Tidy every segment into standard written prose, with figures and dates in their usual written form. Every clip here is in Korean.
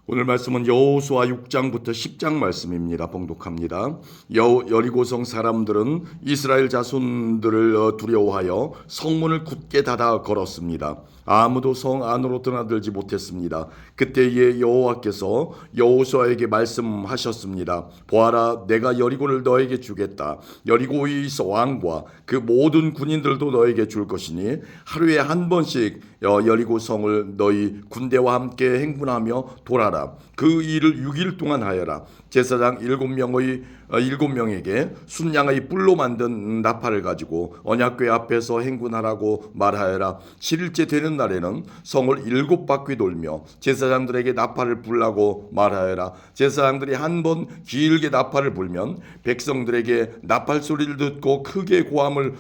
오늘 말씀은 여호수아 6장부터 10장 말씀입니다. 봉독합니다. 여리고성 사람들은 이스라엘 자손들을 두려워하여 성문을 굳게 닫아 걸었습니다. 아무도 성 안으로 드나들지 못했습니다. 그때에 여호와께서 여호수아에게 말씀하셨습니다. 보아라, 내가 여리고를 너에게 주겠다. 여리고의 왕과 그 모든 군인들도 너에게 줄 것이니 하루에 한 번씩 여리고 성을 너희 군대와 함께 행군하며 돌아라. 그 일을 6일 동안 하여라. 제사장 7명에게 순양의 뿔로 만든 나팔을 가지고 언약궤 앞에서 행군하라고 말하여라. 7일째 되는 날에는 성을 7바퀴 돌며 제사장들에게 나팔을 불라고 말하여라. 제사장들이 한 번 길게 나팔을 불면 백성들에게 나팔 소리를 듣고 크게 고함을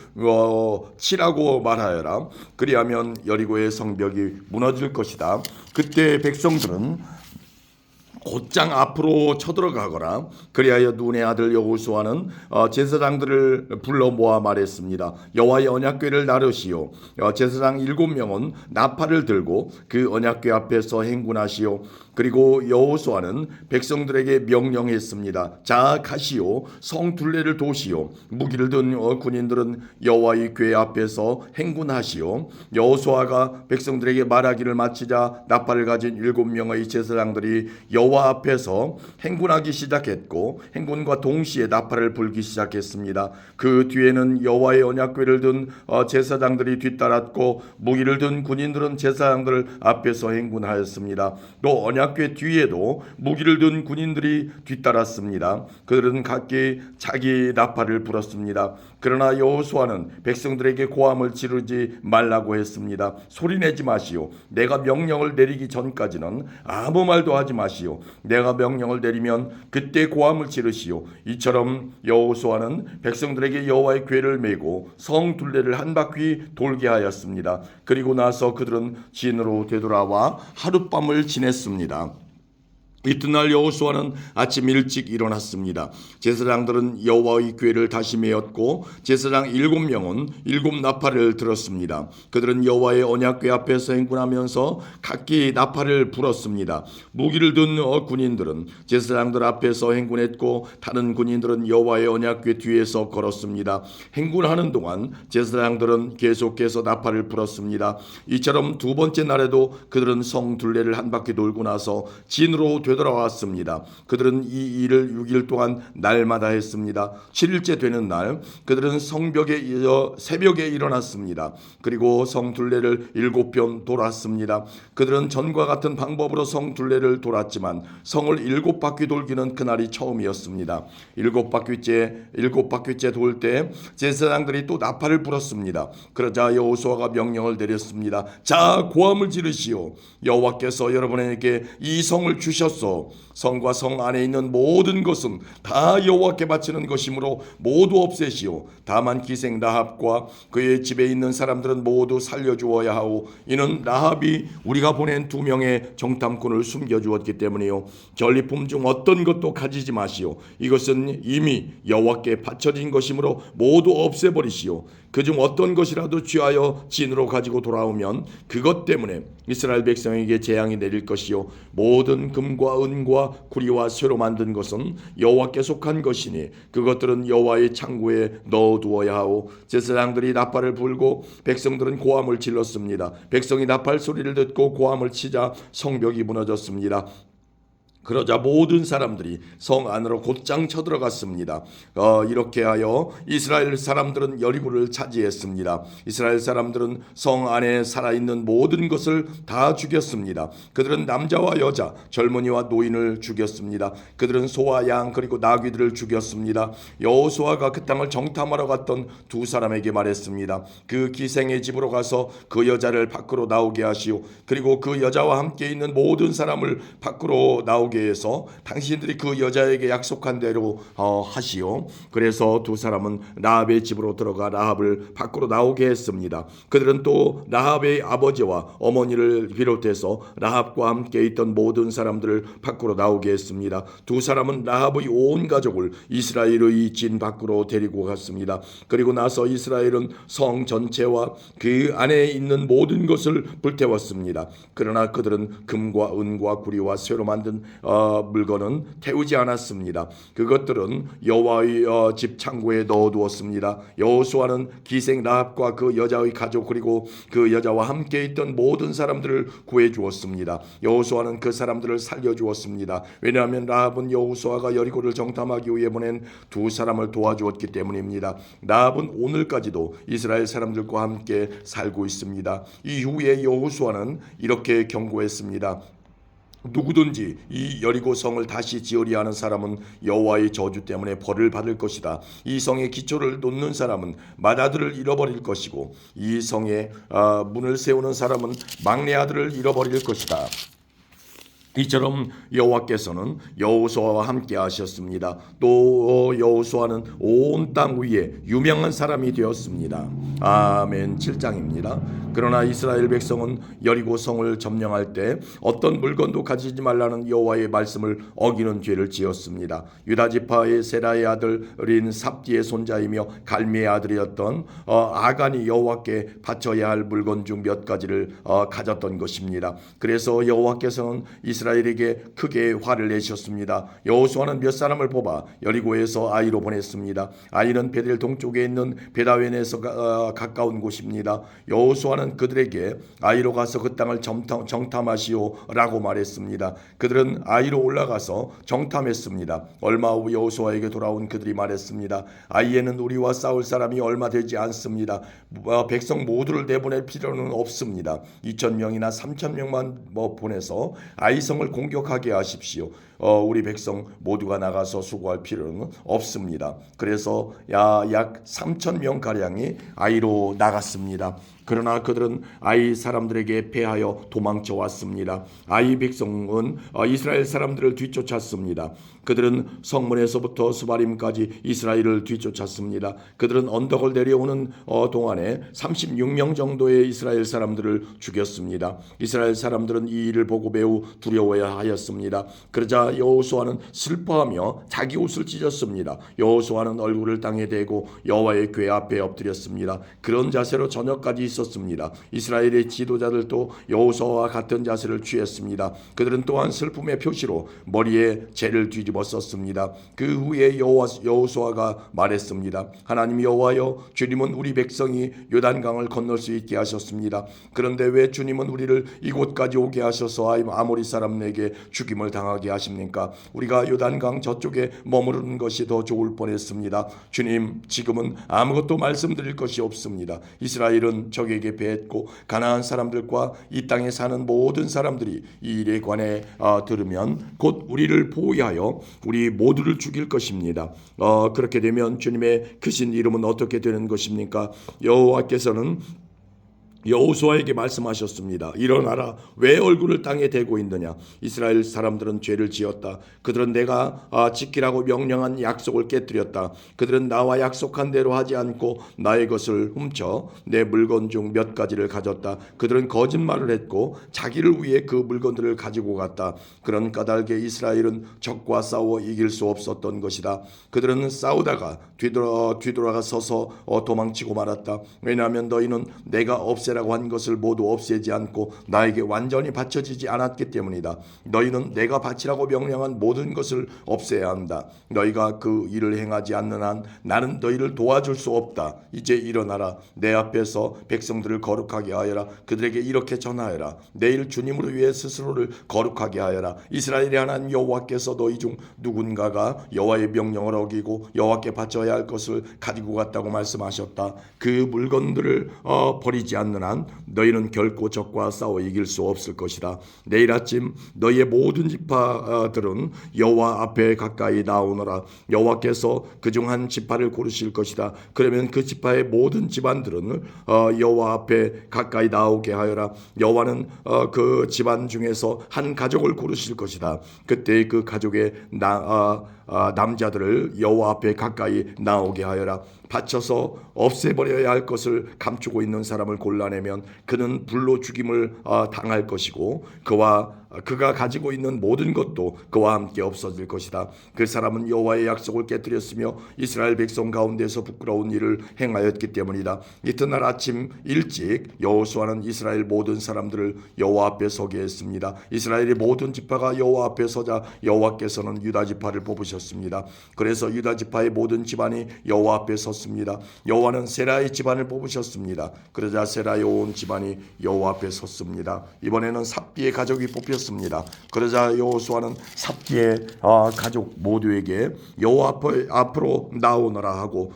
치라고 말하여라. 그리하면 여리고의 성벽이 무너질 것이다. 그때 백성들은 곧장 앞으로 쳐들어가거라. 그리하여 눈의 아들 여호수아는 제사장들을 불러 모아 말했습니다. 여호와의 언약궤를 나르시오. 제사장 7명은 나팔을 들고 그 언약궤 앞에서 행군하시오. 그리고 여호수아는 백성들에게 명령했습니다. 자, 가시오. 성 둘레를 도시오. 무기를 든 군인들은 여호와의 궤 앞에서 행군하시오. 여호수아가 백성들에게 말하기를 마치자 나팔을 가진 7명의 제사장들이 여호와 앞에서 행군하기 시작했고 행군과 동시에 나팔을 불기 시작했습니다. 그 뒤에는 여호와의 언약궤를 든 제사장들이 뒤따랐고 무기를 든 군인들은 제사장들 앞에서 행군하였습니다. 또 언약궤 뒤에도 무기를 든 군인들이 뒤따랐습니다. 그들은 각기 자기 나팔을 불었습니다. 그러나 여호수아는 백성들에게 고함을 지르지 말라고 했습니다. 소리내지 마시오. 내가 명령을 내리기 전까지는 아무 말도 하지 마시오. 내가 명령을 내리면 그때 고함을 지르시오. 이처럼 여호수아는 백성들에게 여호와의 궤를 메고 성 둘레를 한 바퀴 돌게 하였습니다. 그리고 나서 그들은 진으로 되돌아와 하룻밤을 지냈습니다. 이튿날 여호수아는 아침 일찍 일어났습니다. 제사장들은 여호와의 궤를 다시 메었고 제사장 7명은 7나팔을 들었습니다. 그들은 여호와의 언약궤 앞에서 행군하면서 각기 나팔을 불었습니다. 무기를 든 군인들은 제사장들 앞에서 행군했고 다른 군인들은 여호와의 언약궤 뒤에서 걸었습니다. 행군하는 동안 제사장들은 계속해서 나팔을 불었습니다. 이처럼 두 번째 날에도 그들은 성 둘레를 한 바퀴 돌고 나서 진으로 되돌아왔습니다. 그들은 이 일을 6일 동안 날마다 했습니다. 7일째 되는 날 그들은 새벽에 일어났습니다. 그리고 성 둘레를 7번 돌았습니다. 그들은 전과 같은 방법으로 성 둘레를 돌았지만 성을 7바퀴 돌기는 그날이 처음이었습니다. 7바퀴째 돌 때 제사장들이 또 나팔을 불었습니다. 그러자 여호수아가 명령을 내렸습니다. 자, 고함을 지르시오. 여호와께서 여러분에게 이 성을 주셨소. 성과 성 안에 있는 모든 것은 다 여호와께 바치는 것이므로 모두 없애시오. 다만 기생 라합과 그의 집에 있는 사람들은 모두 살려주어야 하오. 이는 라합이 우리가 보낸 2명의 정탐꾼을 숨겨주었기 때문이요. 전리품 중 어떤 것도 가지지 마시오. 이것은 이미 여호와께 바쳐진 것이므로 모두 없애버리시오. 그중 어떤 것이라도 취하여 진으로 가지고 돌아오면 그것 때문에 이스라엘 백성에게 재앙이 내릴 것이요. 모든 금과 은과 구리와 쇠로 만든 것은 여호와께 속한 것이니 그것들은 여호와의 창고에 넣어두어야 하오. 제사장들이 나팔을 불고 백성들은 고함을 질렀습니다. 백성이 나팔 소리를 듣고 고함을 치자 성벽이 무너졌습니다. 그러자 모든 사람들이 성 안으로 곧장 쳐들어갔습니다. 이렇게 하여 이스라엘 사람들은 여리고를 차지했습니다. 이스라엘 사람들은 성 안에 살아있는 모든 것을 다 죽였습니다. 그들은 남자와 여자, 젊은이와 노인을 죽였습니다. 그들은 소와 양 그리고 나귀들을 죽였습니다. 여호수아가 그 땅을 정탐하러 갔던 2사람에게 말했습니다. 그 기생의 집으로 가서 그 여자를 밖으로 나오게 하시오. 그리고 그 여자와 함께 있는 모든 사람을 밖으로 나오게 나오게 해서 당신들이 그 여자에게 약속한 대로 하시오. 그래서 두 사람은 라합의 집으로 들어가 라합을 밖으로 나오게 했습니다. 그들은 또 라합의 아버지와 어머니를 비롯해서 라합과 함께 있던 모든 사람들을 밖으로 나오게 했습니다. 두 사람은 라합의 온 가족을 이스라엘의 진 밖으로 데리고 갔습니다. 그리고 나서 이스라엘은 성 전체와 그 안에 있는 모든 것을 불태웠습니다. 그러나 그들은 금과 은과 구리와 쇠로 만든 물건은 태우지 않았습니다. 그것들은 여호와의 집 창고에 넣어두었습니다. 여호수아는 기생 라합과 그 여자의 가족 그리고 그 여자와 함께 있던 모든 사람들을 구해 주었습니다. 여호수아는 그 사람들을 살려 주었습니다. 왜냐하면 라합은 여호수아가 여리고를 정탐하기 위해 보낸 두 사람을 도와주었기 때문입니다. 라합은 오늘까지도 이스라엘 사람들과 함께 살고 있습니다. 이후에 여호수아는 이렇게 경고했습니다. 누구든지 이 여리고 성을 다시 지으려 하는 사람은 여호와의 저주 때문에 벌을 받을 것이다. 이 성의 기초를 놓는 사람은 맏아들을 잃어버릴 것이고 이 성에 문을 세우는 사람은 막내 아들을 잃어버릴 것이다. 이처럼 여호와께서는 여호수아와 함께 하셨습니다. 또 여호수아는 온 땅 위에 유명한 사람이 되었습니다. 아멘. 7장입니다. 그러나 이스라엘 백성은 여리고 성을 점령할 때 어떤 물건도 가지지 말라는 여호와의 말씀을 어기는 죄를 지었습니다. 유다 지파의 세라의 아들인 삽디의 손자이며 갈미의 아들이었던 아간이 여호와께 바쳐야 할 물건 중 몇 가지를 가졌던 것입니다. 그래서 여호와께서는 이스라엘에게 크게 화를 내셨습니다. 여호수아는 몇 사람을 뽑아 여리고에서 아이로 보냈습니다. 아이는 베델 동쪽에 있는 베다웬에서 가까운 곳입니다. 여호수아는 그들에게 아이로 가서 그 땅을 정탐하시오라고 말했습니다. 그들은 아이로 올라가서 정탐했습니다. 얼마 후 여호수아에게 돌아온 그들이 말했습니다. 아이에는 우리와 싸울 사람이 얼마 되지 않습니다. 백성 모두를 내보낼 필요는 없습니다. 2,000명이나 3,000명만 보내서 아이성을 공격하게 하십시오. 우리 백성 모두가 나가서 수고할 필요는 없습니다. 그래서 약 3,000명 가량이 아이로 나갔습니다. 그러나 그들은 아이 사람들에게 패하여 도망쳐 왔습니다. 아이 백성은 이스라엘 사람들을 뒤쫓았습니다. 그들은 성문에서부터 스바림까지 이스라엘을 뒤쫓았습니다. 그들은 언덕을 내려오는 동안에 36명 정도의 이스라엘 사람들을 죽였습니다. 이스라엘 사람들은 이 일을 보고 매우 두려워야 하였습니다. 그러자 여호수아는 슬퍼하며 자기 옷을 찢었습니다. 여호수아는 얼굴을 땅에 대고 여호와의 궤 앞에 엎드렸습니다. 그런 자세로 저녁까지 있었습니다. 이스라엘의 지도자들도 여호수아와 같은 자세를 취했습니다. 그들은 또한 슬픔의 표시로 머리에 재를 뒤집어 썼습니다. 그 후에 여호수아가 말했습니다. 하나님 여호와여, 주님은 우리 백성이 요단강을 건널 수 있게 하셨습니다. 그런데 왜 주님은 우리를 이곳까지 오게 하셔서 아모리 사람에게 죽임을 당하게 하십니까? 우리가 요단강 저쪽에 머무르는 것이 더 좋을 뻔했습니다. 주님, 지금은 아무것도 말씀드릴 것이 없습니다. 이스라엘은 적에게 패했고 가나안 사람들과 이 땅에 사는 모든 사람들이 이 일에 관해 들으면 곧 우리를 보호하여 우리 모두를 죽일 것입니다. 그렇게 되면 주님의 크신 이름은 어떻게 되는 것입니까? 여호와께서는 여호수아에게 말씀하셨습니다. 일어나라. 왜 얼굴을 땅에 대고 있느냐? 이스라엘 사람들은 죄를 지었다. 그들은 내가 지키라고 명령한 약속을 깨뜨렸다. 그들은 나와 약속한 대로 하지 않고 나의 것을 훔쳐 내 물건 중 몇 가지를 가졌다. 그들은 거짓말을 했고 자기를 위해 그 물건들을 가지고 갔다. 그런 까닭에 이스라엘은 적과 싸워 이길 수 없었던 것이다. 그들은 싸우다가 뒤돌아가 서서 도망치고 말았다. 왜냐하면 너희는 내가 라고 한 것을 모두 없애지 않고 나에게 완전히 바쳐지지 않았기 때문이다. 너희는 내가 바치라고 명령한 모든 것을 없애야 한다. 너희가 그 일을 행하지 않는 한 나는 너희를 도와줄 수 없다. 이제 일어나라. 내 앞에서 백성들을 거룩하게 하여라. 그들에게 이렇게 전하여라. 내일 주님으로 위해 스스로를 거룩하게 하여라. 이스라엘의 하나님 여호와께서 너희 중 누군가가 여호와의 명령을 어기고 여호와께 바쳐야 할 것을 가지고 갔다고 말씀하셨다. 그 물건들을 버리지 않는 한한 너희는 결코 적과 싸워 이길 수 없을 것이다. 내일 아침 너희의 모든 지파들은 여호와 앞에 가까이 나오너라. 여호와께서 그중 한 지파를 고르실 것이다. 그러면 그 지파의 모든 집안들은 여호와 앞에 가까이 나오게 하여라. 여호와는 그 집안 중에서 한 가족을 고르실 것이다. 그때 그 가족의 남자들을 여호와 앞에 가까이 나오게 하여라. 바쳐서 없애버려야 할 것을 감추고 있는 사람을 골라내면 그는 불로 죽임을 당할 것이고 그가 가지고 있는 모든 것도 그와 함께 없어질 것이다. 그 사람은 여호와의 약속을 깨뜨렸으며 이스라엘 백성 가운데서 부끄러운 일을 행하였기 때문이다. 이튿날 아침 일찍 여호수아는 이스라엘 모든 사람들을 여호와 앞에 서게 했습니다. 이스라엘의 모든 지파가 여호와 앞에 서자 여호와께서는 유다 지파를 뽑으셨습니다. 그래서 유다 지파의 모든 집안이 여호와 앞에 섰습니다. 여호와는 세라의 집안을 뽑으셨습니다. 그러자 세라의 온 집안이 여호와 앞에 섰습니다. 이번에는 삽디의 가족이 뽑혔습니다. 그러자 여호수아는 삽디의 가족 모두에게 여호와 앞으로 나오너라 하고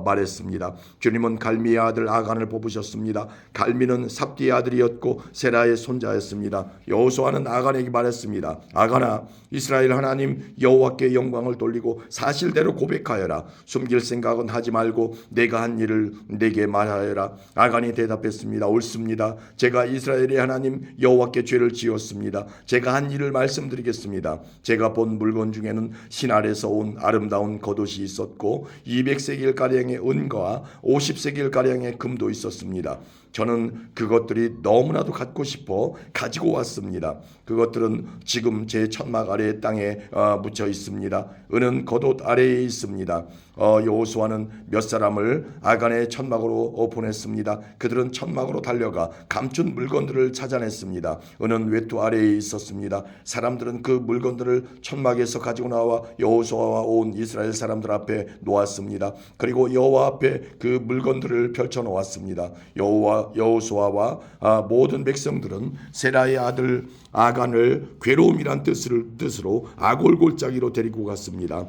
말했습니다. 주님은 갈미의 아들 아간을 뽑으셨습니다. 갈미는 삽디의 아들이었고 세라의 손자였습니다. 여호수아는 아간에게 말했습니다. 아간아, 이스라엘 하나님 여호와께 영광을 돌리고 사실대로 고백하여라. 숨길 생각은 하지 말고 내가 한 일을 내게 말하여라. 아간이 대답했습니다. 옳습니다. 제가 이스라엘의 하나님 여호와께 죄를 지었습니다. 제가 한 일을 말씀드리겠습니다. 제가 본 물건 중에는 신할에서 온 아름다운 겉옷이 있었고 200세겔가량의 은과 50세겔가량의 금도 있었습니다. 저는 그것들이 너무나도 갖고 싶어 가지고 왔습니다. 그것들은 지금 제 천막 아래 땅에 묻혀 있습니다. 은은 겉옷 아래에 있습니다. 여호수아는 몇 사람을 아간의 천막으로 보냈습니다. 그들은 천막으로 달려가 감춘 물건들을 찾아냈습니다. 은은 외투 아래에 있었습니다. 사람들은 그 물건들을 천막에서 가지고 나와 여호수아와 온 이스라엘 사람들 앞에 놓았습니다. 그리고 여호와 앞에 그 물건들을 펼쳐 놓았습니다. 여호수아와 모든 백성들은 세라의 아들 아간을 괴로움이란 뜻으로 아골골짜기로 데리고 갔습니다.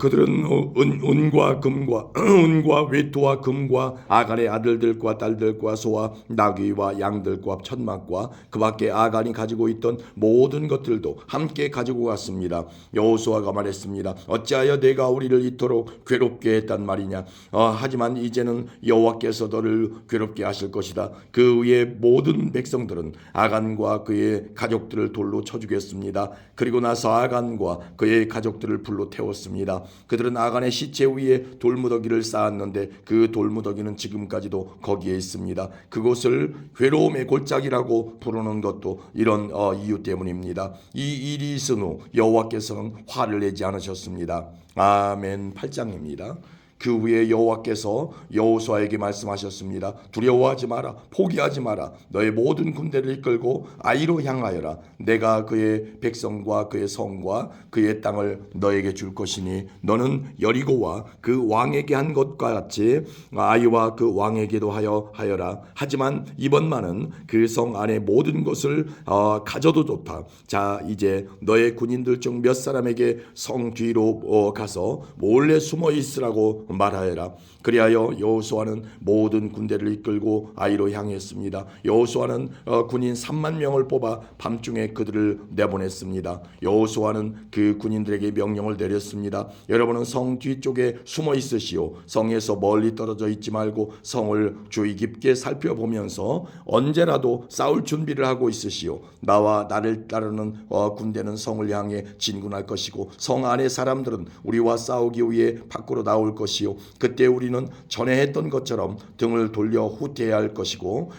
그들은 은과 금과 은과 외투와 금과 아간의 아들들과 딸들과 소와 나귀와 양들과 천막과 그 밖에 아간이 가지고 있던 모든 것들도 함께 가지고 갔습니다. 여호수아가 말했습니다. 어찌하여 내가 우리를 이토록 괴롭게 했단 말이냐. 하지만 이제는 여호와께서 너를 괴롭게 하실 것이다. 그 위에 모든 백성들은 아간과 그의 가족들을 돌로 쳐 죽였습니다. 그리고 나서 아간과 그의 가족들을 불로 태웠습니다. 그들은 아간의 시체 위에 돌무더기를 쌓았는데 그 돌무더기는 지금까지도 거기에 있습니다. 그곳을 괴로움의 골짜기라고 부르는 것도 이런 이유 때문입니다. 이 일이 있은 후 여호와께서는 화를 내지 않으셨습니다. 아멘. 8장입니다. 그 후에 여호와께서 여호수아에게 말씀하셨습니다. 두려워하지 마라. 포기하지 마라. 너의 모든 군대를 이끌고 아이로 향하여라. 내가 그의 백성과 그의 성과 그의 땅을 너에게 줄 것이니 너는 여리고와 그 왕에게 한 것과 같이 아이와 그 왕에게도 하여라. 하지만 이번만은 그 성 안에 모든 것을 가져도 좋다. 자, 이제 너의 군인들 중 몇 사람에게 성 뒤로 가서 몰래 숨어 있으라고 말하여라. 그리하여 여호수아는 모든 군대를 이끌고 아이로 향했습니다. 여호수아는 군인 3만 명을 뽑아 밤중에 그들을 내보냈습니다. 여호수아는 그 군인들에게 명령을 내렸습니다. 여러분은 성 뒤쪽에 숨어 있으시오. 성에서 멀리 떨어져 있지 말고 성을 주의 깊게 살펴보면서 언제라도 싸울 준비를 하고 있으시오. 나와 나를 따르는 군대는 성을 향해 진군할 것이고 성 안의 사람들은 우리와 싸우기 위해 밖으로 나올 것이요. 그때 우리는 전에 했던 것처럼 등을 돌려 후퇴해야 할 것이고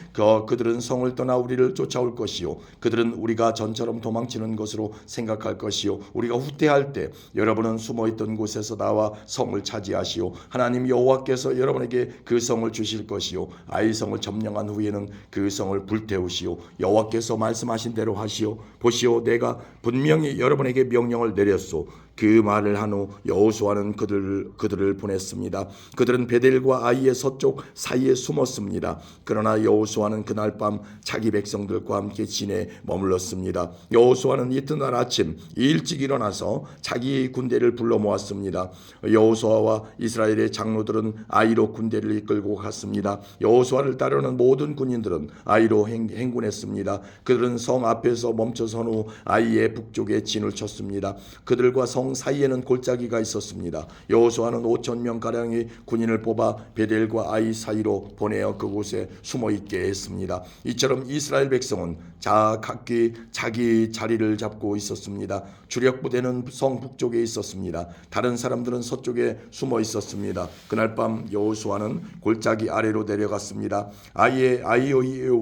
그들은 성을 떠나 우리를 쫓아올 것이요. 그들은 우리가 전처럼 도망치는 것으로 생각할 것이요. 우리가 후퇴할 때 여러분은 숨어있던 곳에서 나와 성을 차지하시오. 하나님 여호와께서 여러분에게 그 성을 주실 것이요. 아이 성을 점령한 후에는 그 성을 불태우시오. 여호와께서 말씀하신 대로 하시오. 보시오, 내가 분명히 여러분에게 명령을 내렸소. 그 말을 한 후 여호수아는 그들을 보냈습니다. 그들은 베델과 아이의 서쪽 사이에 숨었습니다. 그러나 여호수아는 그날 밤 자기 백성들과 함께 진에 머물렀습니다. 여호수아는 이튿날 아침 일찍 일어나서 자기 군대를 불러 모았습니다. 여호수아와 이스라엘의 장로들은 아이로 군대를 이끌고 갔습니다. 여호수아를 따르는 모든 군인들은 아이로 행군했습니다. 그들은 성 앞에서 멈춰선 후 아이의 북쪽에 진을 쳤습니다. 그들과 성 사이에는 골짜기가 있었습니다. 여호수아는 5,000명 가량의 군인을 뽑아 베델과 아이 사이로 보내어 그곳에 숨어 있게 했습니다. 이처럼 이스라엘 백성은 각기 자기 자리를 잡고 있었습니다. 주력 부대는 성 북쪽에 있었습니다. 다른 사람들은 서쪽에 숨어 있었습니다. 그날 밤 여호수아는 골짜기 아래로 내려갔습니다. 아이의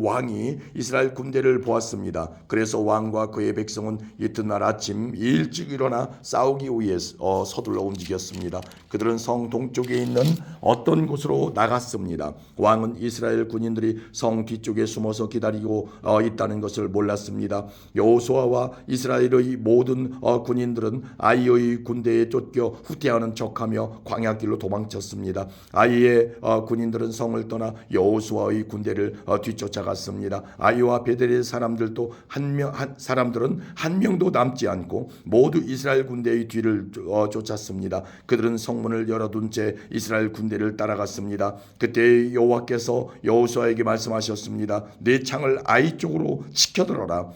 왕이 이스라엘 군대를 보았습니다. 그래서 왕과 그의 백성은 이튿날 아침 일찍 일어나 싸우기 위해 서둘러 움직였습니다. 그들은 성 동쪽에 있는 어떤 곳으로 나갔습니다. 왕은 이스라엘 군인들이 성 뒤쪽에 숨어서 기다리고 있다는 것을 몰랐습니다. 여호수아와 이스라엘의 모든 군인들은 아이의 군대에 쫓겨 후퇴하는 척하며 광야길로 도망쳤습니다. 아이의 군인들은 성을 떠나 여호수아의 군대를 뒤쫓아갔습니다. 아이와 베델의 사람들은 한 명도 남지 않고 모두 이스라엘 군대의 뒤를 쫓았습니다. 그들은 성문을 열어둔 채 이스라엘 군대를 따라갔습니다. 그때 여호와께서 여호수아에게 말씀하셨습니다. 내 창을 아이 쪽으로 치켜들어라.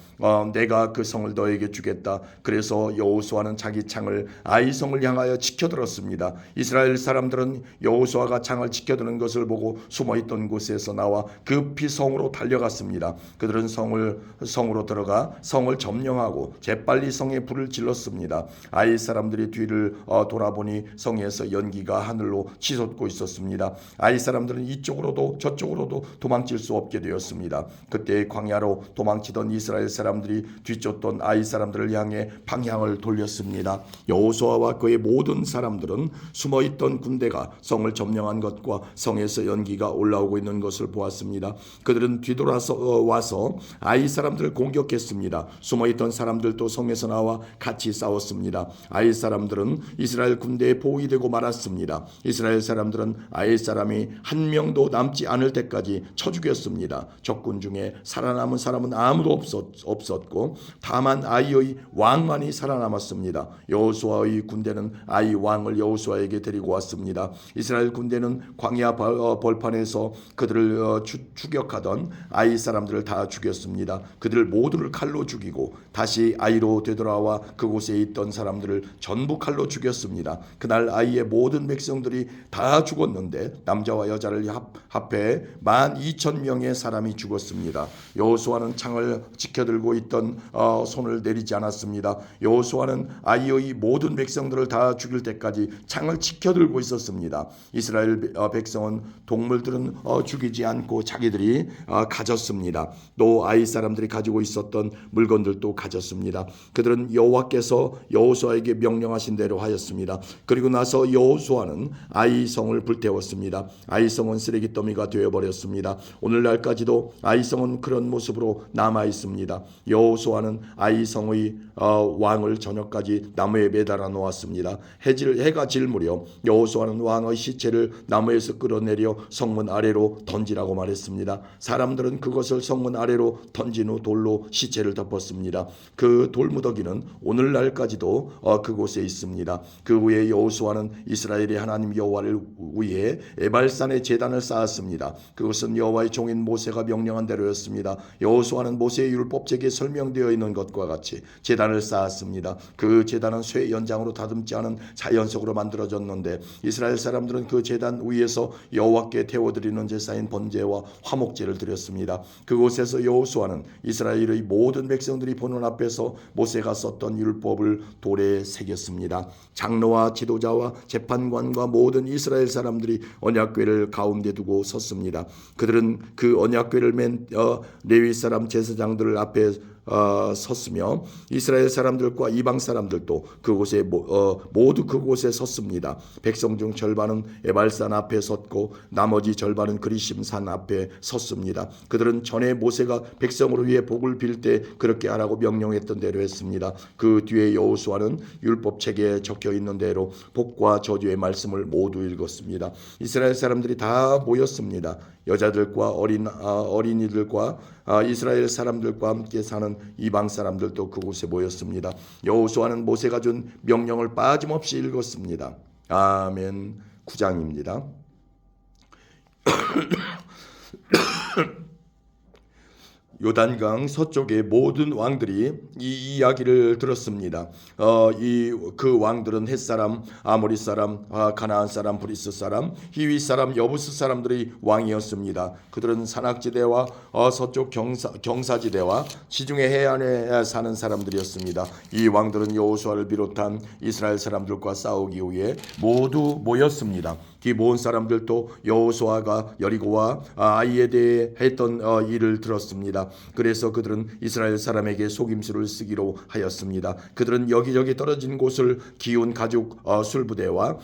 내가 그 성을 너에게 주겠다. 그래서 여호수아는 자기 창을 아이 성을 향하여 치켜들었습니다. 이스라엘 사람들은 여호수아가 창을 치켜드는 것을 보고 숨어있던 곳에서 나와 급히 성으로 달려갔습니다. 그들은 성으로 들어가 성을 점령하고 재빨리 성에 불을 질렀습니다. 아이 사람들이 뒤를 돌아보니 성에서 연기가 하늘로 치솟고 있었습니다. 아이 사람들은 이쪽으로도 저쪽으로도 도망칠 수 없게 되었습니다. 그때 광야로 도망치던 이스라엘 사람들이 뒤쫓던 아이 사람들을 향해 방향을 돌렸습니다. 여호수아와 그의 모든 사람들은 숨어있던 군대가 성을 점령한 것과 성에서 연기가 올라오고 있는 것을 보았습니다. 그들은 뒤돌아서 와서 아이 사람들을 공격했습니다. 숨어있던 사람들도 성에서 나와 같이 싸웠습니다. 아이 사람들은 이스라엘 군대에 포위되고 말았습니다. 이스라엘 사람들은 아이 사람이 한 명도 남지 않을 때까지 쳐 죽였습니다. 적군 중에 살아남은 사람은 아무도 없었고 다만 아이의 왕만이 살아남았습니다. 여호수아의 군대는 아이 왕을 여호수아에게 데리고 왔습니다. 이스라엘 군대는 광야 벌판에서 그들을 추격하던 아이 사람들을 다 죽였습니다. 그들 모두를 칼로 죽이고 다시 아이로 되돌아와 그곳에 있던 사람들을 전부 칼로 죽였습니다. 그날 아이의 모든 백성들이 다 죽었는데 남자와 여자를 합해 12,000명의 사람이 죽었습니다. 여호수아는 창을 지켜들고 있던 손을 내리지 않았습니다. 여호수아는 아이의 모든 백성들을 다 죽일 때까지 창을 지켜들고 있었습니다. 이스라엘 백성은 동물들은 죽이지 않고 자기들이 가졌습니다. 또 아이 사람들이 가지고 있었던 물건들도 가졌습니다. 그들은 여호와께서 여호수아에게 명령하신 대로 하였습니다. 그리고 나서 여호수아는 아이 성을 불태웠습니다. 아이 성은 쓰레기 더미가 되어버렸습니다. 오늘날까지도 아이 성은 그런 모습으로 남아 있습니다. 여호수아는 아이 성의 왕을 저녁까지 나무에 매달아 놓았습니다. 해가 질 무렵 여호수아는 왕의 시체를 나무에서 끌어내려 성문 아래로 던지라고 말했습니다. 사람들은 그것을 성문 아래로 던진 후 돌로 시체를 덮었습니다. 그 돌무더기는 오늘날까지도 그곳에 있습니다. 그 후에 여호수아는 이스라엘의 하나님 여호와를 위해 에발산에 제단을 쌓았습니다. 그것은 여호와의 종인 모세가 명령한 대로였습니다. 여호수아는 모세의 율법책에 설명되어 있는 것과 같이 제단을 쌓았습니다. 그 제단은 쇠 연장으로 다듬지 않은 자연석으로 만들어졌는데 이스라엘 사람들은 그 제단 위에서 여호와께 태워드리는 제사인 번제와 화목제를 드렸습니다. 그곳에서 여호수아는 이스라엘의 모든 백성들이 보는 앞에서 모세가 썼던 율법을 돌에 새겼습니다. 장로와 지도자와 재판관과 모든 이스라엘 사람들이 언약궤를 가운데 두고 섰습니다. 그들은 그 언약궤를 맨 레위 사람 제사장들 앞에 섰으며 이스라엘 사람들과 이방 사람들도 그곳에 모두 그곳에 섰습니다. 백성 중 절반은 에발산 앞에 섰고 나머지 절반은 그리심산 앞에 섰습니다. 그들은 전에 모세가 백성을 위해 복을 빌 때 그렇게 하라고 명령했던 대로 했습니다. 그 뒤에 여호수아는 율법책에 적혀 있는 대로 복과 저주의 말씀을 모두 읽었습니다. 이스라엘 사람들이 다 모였습니다. 여자들과 어린이들과 이스라엘 사람들과 함께 사는 이방 사람들도 그곳에 모였습니다. 여호수아는 모세가 준 명령을 빠짐없이 읽었습니다. 아멘. 9장입니다. 요단강 서쪽의 모든 왕들이 이 이야기를 들었습니다. 그 왕들은 헷 사람, 아모리 사람, 가나안 사람, 브리스 사람, 히위 사람, 여부스 사람들이 왕이었습니다. 그들은 산악지대와 서쪽 경사지대와 지중해 해안에 사는 사람들이었습니다. 이 왕들은 여호수아를 비롯한 이스라엘 사람들과 싸우기 위해 모두 모였습니다. 기브온 사람들도 여호수아가 여리고와 아이에 대해 했던 일을 들었습니다. 그래서 그들은 이스라엘 사람에게 속임수를 쓰기로 하였습니다. 그들은 여기저기 떨어진 곳을 기운 가죽 술부대와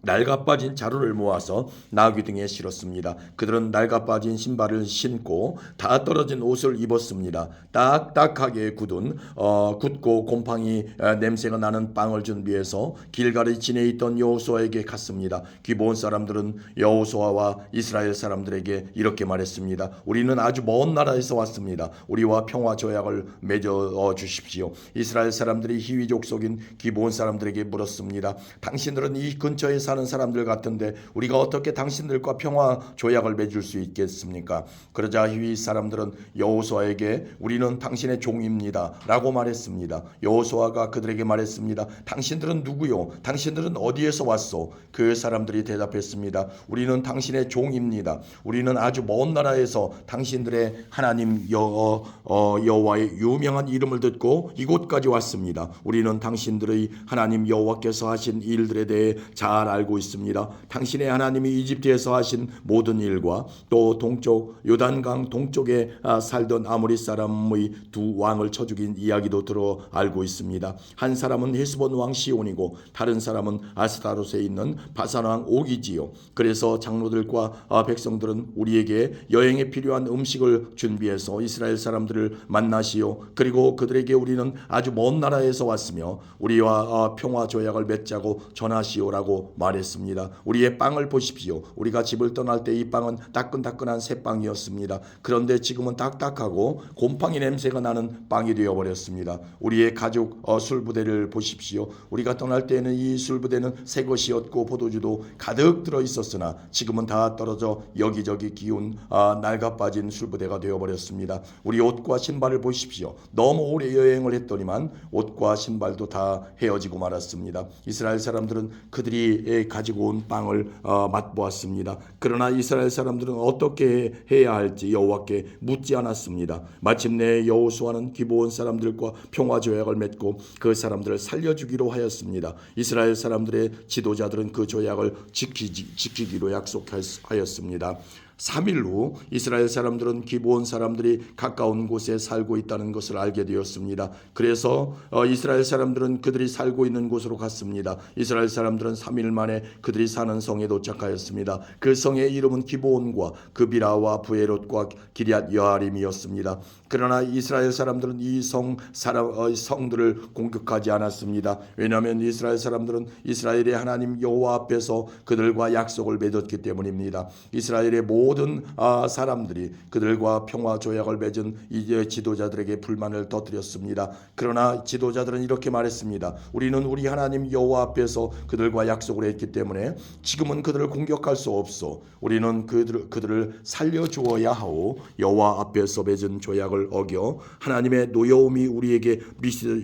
낡아빠진 자루를 모아서 나귀 등에 실었습니다. 그들은 낡아빠진 신발을 신고 다 떨어진 옷을 입었습니다. 딱딱하게 굳고 곰팡이 냄새가 나는 빵을 준비해서 길가리 진에 있던 여호수아에게 갔습니다. 기브온 사람들은 여호수아와 이스라엘 사람들에게 이렇게 말했습니다. 우리는 아주 먼 나라에서 왔습니다. 우리와 평화 조약을 맺어 주십시오. 이스라엘 사람들이 히위 족속인 기브온 사람들에게 물었습니다. 당신들은 이 근처에 사는 사람들 같은데 우리가 어떻게 당신들과 평화 조약을 맺을 수 있겠습니까? 그러자 히위 사람들은 여호수아에게 우리는 당신의 종입니다 라고 말했습니다. 여호수아가 그들에게 말했습니다. 당신들은 누구요? 당신들은 어디에서 왔소? 그 사람들이 대답했습니다. 우리는 당신의 종입니다. 우리는 아주 먼 나라에서 당신들의 하나님 여호와의 유명한 이름을 듣고 이곳까지 왔습니다. 우리는 당신들의 하나님 여호와께서 하신 일들에 대해 잘 알고 있습니다. 당신의 하나님이 이집트에서 하신 모든 일과 또 동쪽 요단강 동쪽에 살던 아모리 사람의 두 왕을 쳐 죽인 이야기도 들어 알고 있습니다. 한 사람은 헤스본 왕 시온이고 다른 사람은 아스타롯에 있는 바산 왕 옥이지요. 그래서 장로들과 백성들은 우리에게 여행에 필요한 음식을 준비해서 이스라엘 사람들을 만나시오. 그리고 그들에게 우리는 아주 먼 나라에서 왔으며 우리와 평화 조약을 맺자고 전하시오라고 말했습니다. 우리의 빵을 보십시오. 우리가 집을 떠날 때 이 빵은 따끈따끈한 새 빵이었습니다. 그런데 지금은 딱딱하고 곰팡이 냄새가 나는 빵이 되어버렸습니다. 우리의 가죽 술부대를 보십시오. 우리가 떠날 때에는 이 술부대는 새 것이었고 포도주도 가득 들어있었으나 지금은 다 떨어져 여기저기 기운 낡아빠진 술부대가 되어버렸습니다. 우리 옷과 신발을 보십시오. 너무 오래 여행을 했더니만 옷과 신발도 다 헤어지고 말았습니다. 이스라엘 사람들은 그들이 가지고 온 빵을 맛보았습니다. 그러나 이스라엘 사람들은 어떻게 해야 할지 여호와께 묻지 않았습니다. 마침내 여호수아는 기브온 사람들과 평화 조약을 맺고 그 사람들을 살려주기로 하였습니다. 이스라엘 사람들의 지도자들은 그 조약을 지키기로 약속하였습니다. 3일 후 이스라엘 사람들은 기브온 사람들이 가까운 곳에 살고 있다는 것을 알게 되었습니다. 그래서 이스라엘 사람들은 그들이 살고 있는 곳으로 갔습니다. 이스라엘 사람들은 3일 만에 그들이 사는 성에 도착하였습니다. 그 성의 이름은 기브온과 그비라와 부에롯과 기럇 여아림이었습니다. 그러나 이스라엘 사람들은 이 성들을 공격하지 않았습니다. 왜냐하면 이스라엘 사람들은 이스라엘의 하나님 여호와 앞에서 그들과 약속을 맺었기 때문입니다. 이스라엘의 모든 사람들이 그들과 평화 조약을 맺은 이제 지도자들에게 불만을 터뜨렸습니다. 그러나 지도자들은 이렇게 말했습니다. 우리는 우리 하나님 여호와 앞에서 그들과 약속을 했기 때문에 지금은 그들을 공격할 수 없어. 우리는 그들을 살려주어야 하오. 여호와 앞에서 맺은 조약을 어겨 하나님의 노여움이 우리에게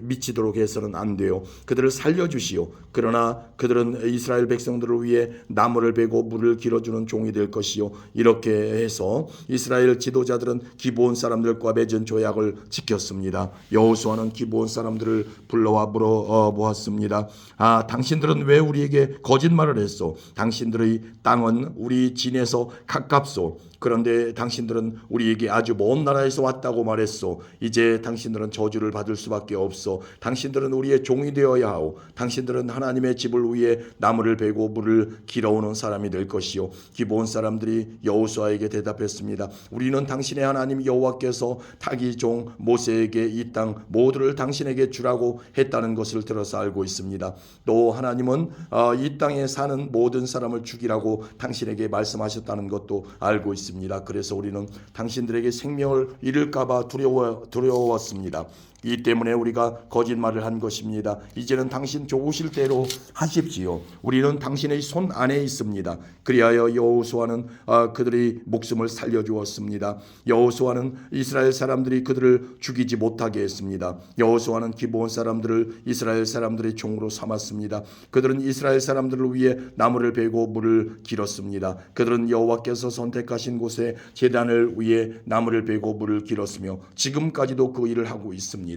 미치도록 해서는 안 돼요. 그들을 살려주시오. 그러나 그들은 이스라엘 백성들을 위해 나무를 베고 물을 길어주는 종이 될 것이요. 이렇게 해서 이스라엘 지도자들은 기브온 사람들과 맺은 조약을 지켰습니다. 여호수아는 기브온 사람들을 불러와 물어보았습니다. 당신들은 왜 우리에게 거짓말을 했소? 당신들의 땅은 우리 진에서 가깝소. 그런데 당신들은 우리에게 아주 먼 나라에서 왔다고 말했소. 이제 당신들은 저주를 받을 수밖에 없어. 당신들은 우리의 종이 되어야 하오. 당신들은 하나님의 집을 위해 나무를 베고 물을 길어오는 사람이 될 것이요. 기브온 사람들이 여호수아에게 대답했습니다. 우리는 당신의 하나님 여호와께서 타기 종 모세에게 이 땅 모두를 당신에게 주라고 했다는 것을 들어서 알고 있습니다. 또 하나님은 이 땅에 사는 모든 사람을 죽이라고 당신에게 말씀하셨다는 것도 알고 있습니다. 그래서 우리는 당신들에게 생명을 잃을까 봐 두려웠습니다. 이 때문에 우리가 거짓말을 한 것입니다. 이제는 당신 좋으실 대로 하십시오. 우리는 당신의 손 안에 있습니다. 그리하여 여호수아는 그들의 목숨을 살려주었습니다. 여호수아는 이스라엘 사람들이 그들을 죽이지 못하게 했습니다. 여호수아는 기브온 사람들을 이스라엘 사람들의 종으로 삼았습니다. 그들은 이스라엘 사람들을 위해 나무를 베고 물을 길었습니다. 그들은 여호와께서 선택하신 곳에 제단을 위해 나무를 베고 물을 길었으며 지금까지도 그 일을 하고 있습니다.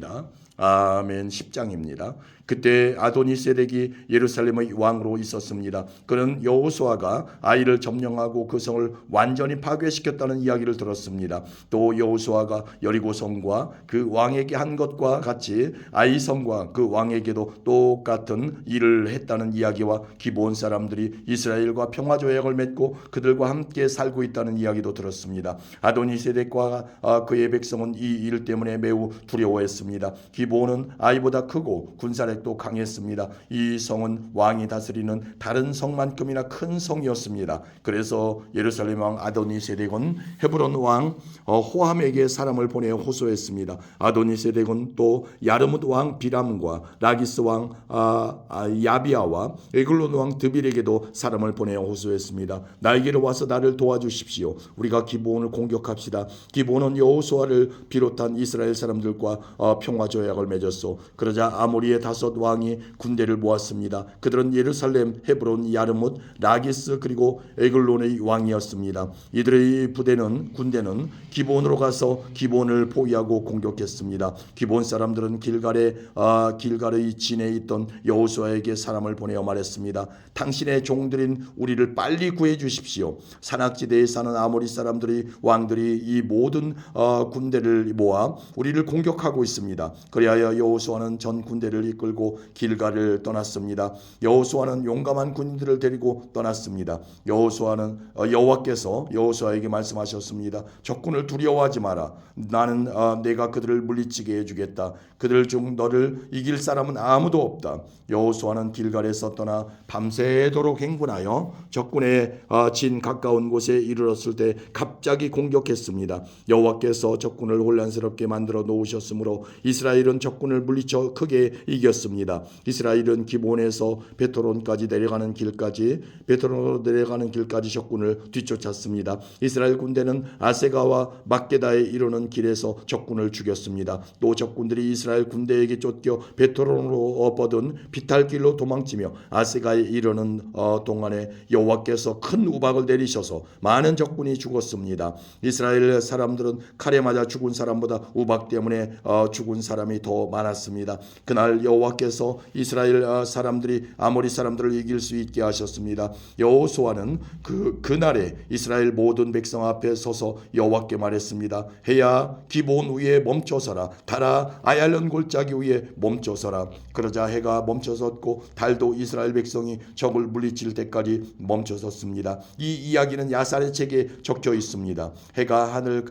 아멘. 10장입니다. 그때 아도니세덱이 예루살렘의 왕으로 있었습니다. 그는 여호수아가 아이를 점령하고 그 성을 완전히 파괴시켰다는 이야기를 들었습니다. 또 여호수아가 여리고성과 그 왕에게 한 것과 같이 아이 성과 그 왕에게도 똑같은 일을 했다는 이야기와 기브온 사람들이 이스라엘과 평화조약을 맺고 그들과 함께 살고 있다는 이야기도 들었습니다. 아도니세덱과 그의 백성은 이 일 때문에 매우 두려워했습니다. 기브온은 아이보다 크고 군사력도 강했습니다. 이 성은 왕이 다스리는 다른 성만큼이나 큰 성이었습니다. 그래서 예루살렘 왕 아도니세덱은 헤브론 왕 호함에게 사람을 보내 호소했습니다. 아도니세덱은 또 야르뭇 왕 비람과 라기스 왕 야비아와 에글론 왕 드빌에게도 사람을 보내 호소했습니다. 나에게로 와서 나를 도와주십시오. 우리가 기브온을 공격합시다. 기브온은 여호수아를 비롯한 이스라엘 사람들과 평화조약을 맺었소. 그러자 아모리의 5 왕이 군대를 모았습니다. 그들은 예루살렘, 헤브론, 야르뭇, 라기스 그리고 에글론의 왕이었습니다. 이들의 군대는 기브온으로 가서 기브온을 포위하고 공격했습니다. 기브온 사람들은 길갈의 진에 있던 여호수아에게 사람을 보내어 말했습니다. 당신의 종들인 우리를 빨리 구해 주십시오. 산악지대에 사는 아모리 사람들의 왕들이 이 모든 군대를 모아 우리를 공격하고 있습니다. 그리하여 여호수아는 전 군대를 이끌고 길갈을 떠났습니다. 여호수아는 용감한 군인들을 데리고 떠났습니다. 여호와께서 여호수아에게 말씀하셨습니다. 적군을 두려워하지 마라. 나는 내가 그들을 물리치게 해주겠다. 그들 중 너를 이길 사람은 아무도 없다. 여호수아는 길갈에서 떠나 밤새도록 행군하여 적군의 진 가까운 곳에 이르렀을 때 갑자기 공격했습니다. 여호와께서 적군을 혼란스럽게 만들어 놓으셨으므로 이스라엘은 적군을 물리쳐 크게 이겼습니다. 이스라엘은 기브온에서 베토론까지 내려가는 길까지 적군을 뒤쫓았습니다. 이스라엘 군대는 아세가와 막게다에 이르는 길에서 적군을 죽였습니다. 또 적군들이 이스라엘 군대에게 쫓겨 베토론으로 뻗은 비탈길로 도망치며 아세가에 이르는 동안에 여호와께서 큰 우박을 내리셔서 많은 적군이 죽었습니다. 이스라엘 사람들은 칼에 맞아 죽은 사람보다 우박 때문에 죽은 사람이 더 많았습니다. 그날 여호와께서 이스라엘 사람들이 아모리 사람들을 이길 수 있게 하셨습니다. 여호수아는 그날에 이스라엘 모든 백성 앞에 서서 여호와께 말했습니다. 해야 기브온 위에 멈춰서라. 달아 아얄론 골짜기 위에 멈춰서라. 그러자 해가 멈춰섰고 달도 이스라엘 백성이 적을 물리칠 때까지 멈춰섰습니다. 이 이야기는 야살의 책에 적혀 있습니다. 해가 하늘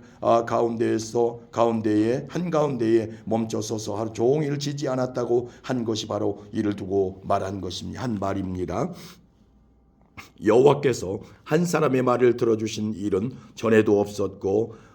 한가운데에 멈춰서서 하루 종일 지지 않았다고 한 것이 바로 이를 두고 말한 것입니다. 한 말입니다. 여호와께서 한 사람의 말을 들어주신 일은 전에도 없었고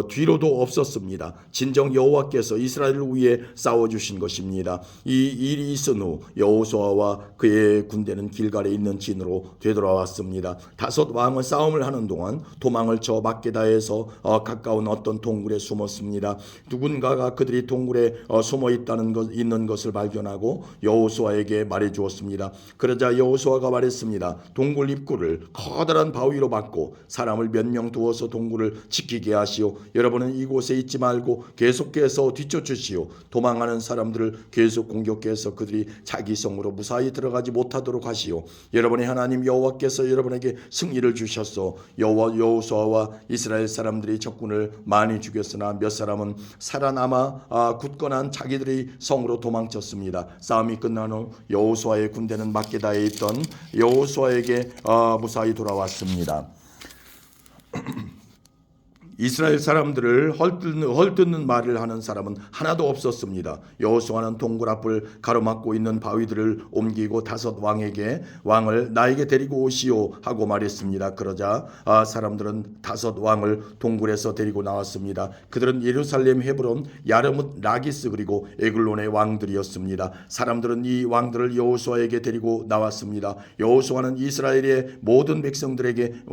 뒤로도 없었습니다. 진정 여호와께서 이스라엘을 위해 싸워주신 것입니다. 이 일이 있은 후 여호수아와 그의 군대는 길갈에 있는 진으로 되돌아왔습니다. 5 왕은 싸움을 하는 동안 도망을 쳐 막게다에서 가까운 어떤 동굴에 숨었습니다. 누군가가 그들이 동굴에 숨어 있는 것을 발견하고 여호수아에게 말해주었습니다. 그러자 여호수아가 말했습니다. 동굴 입구를 커다란 바위로 막고 사람을 몇 명 두어서 동굴을 지키라 지키게 하시오. 여러분은 이곳에 있지 말고 계속해서 뒤쫓으시오. 도망하는 사람들을 계속 공격해서 그들이 자기 성으로 무사히 들어가지 못하도록 하시오. 여러분의 하나님 여호와께서 여러분에게 승리를 주셨소. 여호수아와 이스라엘 사람들이 적군을 많이 죽였으나 몇 사람은 살아남아 굳건한 자기들의 성으로 도망쳤습니다. 싸움이 끝난 후 여호수아의 군대는 막게다에 있던 여호수아에게 무사히 돌아왔습니다. 이스라엘 사람들을 헐뜯는 말을 하는 사람은 하나도 없었습니다. 여호수아는 동굴 앞을 가로막고 있는 바위들을 옮기고 다섯 왕을 나에게 데리고 오시오 하고 말했습니다. 그러자 사람들은 다섯 왕을 동굴에서 데리고 나왔습니다. 그들은 예루살렘, 헤브론, 야르뭇, 라기스 그리고 에글론의 왕들이었습니다. 사람들은 이 왕들을 여호수아에게 데리고 나왔습니다. 여호수아는 이스라엘의 모든 백성들에게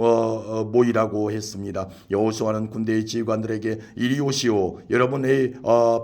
모이라고 했습니다. 여호수아는 군대의 지휘관들에게 이리 오시오. 여러분의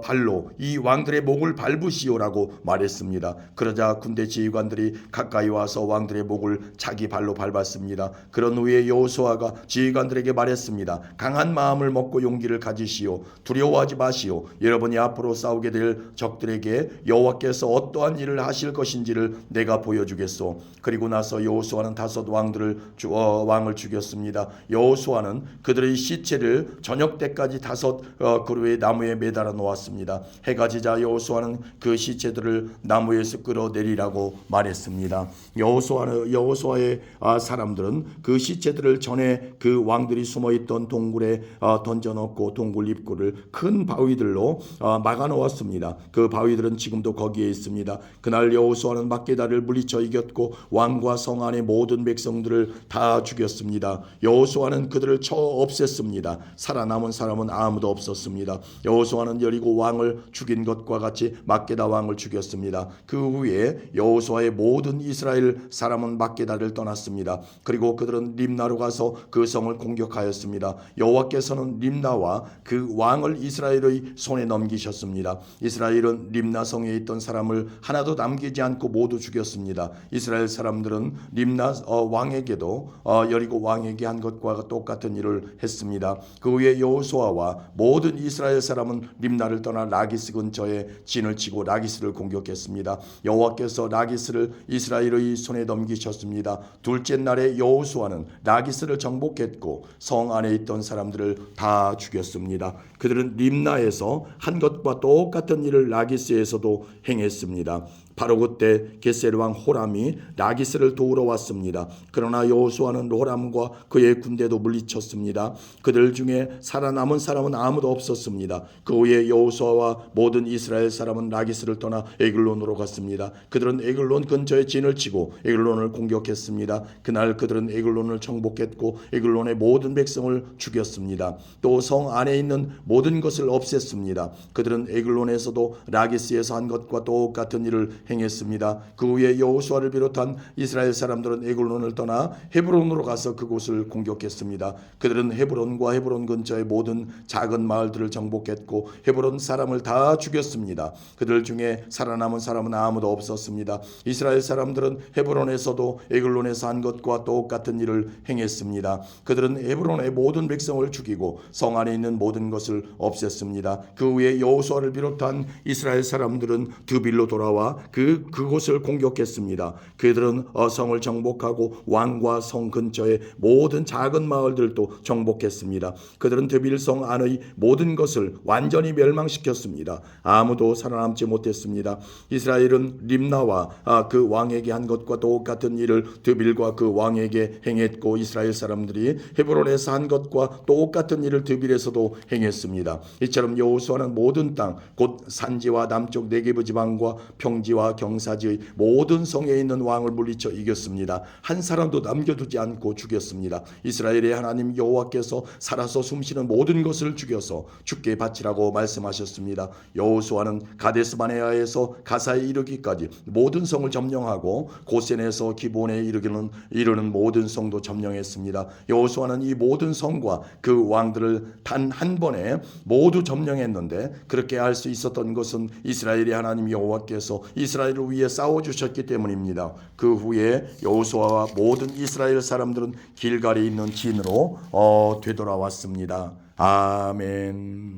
발로 이 왕들의 목을 밟으시오라고 말했습니다. 그러자 군대 지휘관들이 가까이 와서 왕들의 목을 자기 발로 밟았습니다. 그런 후에 여호수아가 지휘관들에게 말했습니다. 강한 마음을 먹고 용기를 가지시오. 두려워하지 마시오. 여러분이 앞으로 싸우게 될 적들에게 여호와께서 어떠한 일을 하실 것인지를 내가 보여주겠소. 그리고 나서 여호수아는 다섯 왕을 죽였습니다. 여호수아는 그들의 시체를 저녁 때까지 다섯 그루의 나무에 매달아 놓았습니다. 해가 지자 여호수아는 그 시체들을 나무에서 끌어내리라고 말했습니다. 여호수아의 사람들은 그 시체들을 전에 그 왕들이 숨어있던 동굴에 던져넣고 동굴 입구를 큰 바위들로 막아 놓았습니다. 그 바위들은 지금도 거기에 있습니다. 그날 여호수아는 막게다를 물리쳐 이겼고 왕과 성 안의 모든 백성들을 다 죽였습니다. 여호수아는 그들을 쳐 없앴습니다. 살아남은 사람은 아무도 없었습니다. 여호수아는 여리고 왕을 죽인 것과 같이 막게다 왕을 죽였습니다. 그 후에 여호수아의 모든 이스라엘 사람은 막게다를 떠났습니다. 그리고 그들은 림나로 가서 그 성을 공격하였습니다. 여호와께서는 림나와 그 왕을 이스라엘의 손에 넘기셨습니다. 이스라엘은 림나 성에 있던 사람을 하나도 남기지 않고 모두 죽였습니다. 이스라엘 사람들은 림나 왕에게도 여리고 왕에게 한 것과 똑같은 일을 했습니다. 그 후에 여호수아와 모든 이스라엘 사람은 림나를 떠나 라기스 근처에 진을 치고 라기스를 공격했습니다. 여호와께서 라기스를 이스라엘의 손에 넘기셨습니다. 둘째 날에 여호수아는 라기스를 정복했고 성 안에 있던 사람들을 다 죽였습니다. 그들은 림나에서 한 것과 똑같은 일을 라기스에서도 행했습니다. 바로 그때 게셀 왕 호람이 라기스를 도우러 왔습니다. 그러나 여호수아는 호람과 그의 군대도 물리쳤습니다. 그들 중에 살아남은 사람은 아무도 없었습니다. 그 후에 여호수아와 모든 이스라엘 사람은 라기스를 떠나 에글론으로 갔습니다. 그들은 에글론 근처에 진을 치고 에글론을 공격했습니다. 그날 그들은 에글론을 정복했고 에글론의 모든 백성을 죽였습니다. 또 성 안에 있는 모든 것을 없앴습니다. 그들은 에글론에서도 라기스에서 한 것과 똑같은 일을 행했습니다. 그 후에 여호수아를 비롯한 이스라엘 사람들은 에글론을 떠나 헤브론으로 가서 그곳을 공격했습니다. 그들은 헤브론과 헤브론 근처의 모든 작은 마을들을 정복했고 헤브론 사람을 다 죽였습니다. 그들 중에 살아남은 사람은 아무도 없었습니다. 이스라엘 사람들은 헤브론에서도 에글론에서 한 것과 똑같은 일을 행했습니다. 그들은 헤브론의 모든 백성을 죽이고 성 안에 있는 모든 것을 없앴습니다. 그 후에 여호수아를 비롯한 이스라엘 사람들은 드빌로 돌아와 그곳을 공격했습니다. 그들은 성을 정복하고 왕과 성 근처의 모든 작은 마을들도 정복했습니다. 그들은 드빌성 안의 모든 것을 완전히 멸망시켰습니다. 아무도 살아남지 못했습니다. 이스라엘은 림나와 그 왕에게 한 것과 똑같은 일을 드빌과 그 왕에게 행했고 이스라엘 사람들이 헤브론에서 한 것과 똑같은 일을 드빌에서도 행했습니다. 이처럼 여호수아는 모든 땅 곧 산지와 남쪽 네게브 지방과 평지와 경사지의 모든 성에 있는 왕을 물리쳐 이겼습니다. 한 사람도 남겨두지 않고 죽였습니다. 이스라엘의 하나님 여호와께서 살아서 숨쉬는 모든 것을 죽여서 주께 바치라고 말씀하셨습니다. 여호수아는 가데스바네아에서 가사에 이르기까지 모든 성을 점령하고 고센에서 기본에 이르는 모든 성도 점령했습니다. 여호수아는 이 모든 성과 그 왕들을 단 한 번에 모두 점령했는데 그렇게 할 수 있었던 것은 이스라엘의 하나님 여호와께서 이스라엘을 위해 싸워주셨기 때문입니다. 그 후에 여호수아와 모든 이스라엘 사람들은 길갈에 있는 진으로 되돌아왔습니다. 아멘.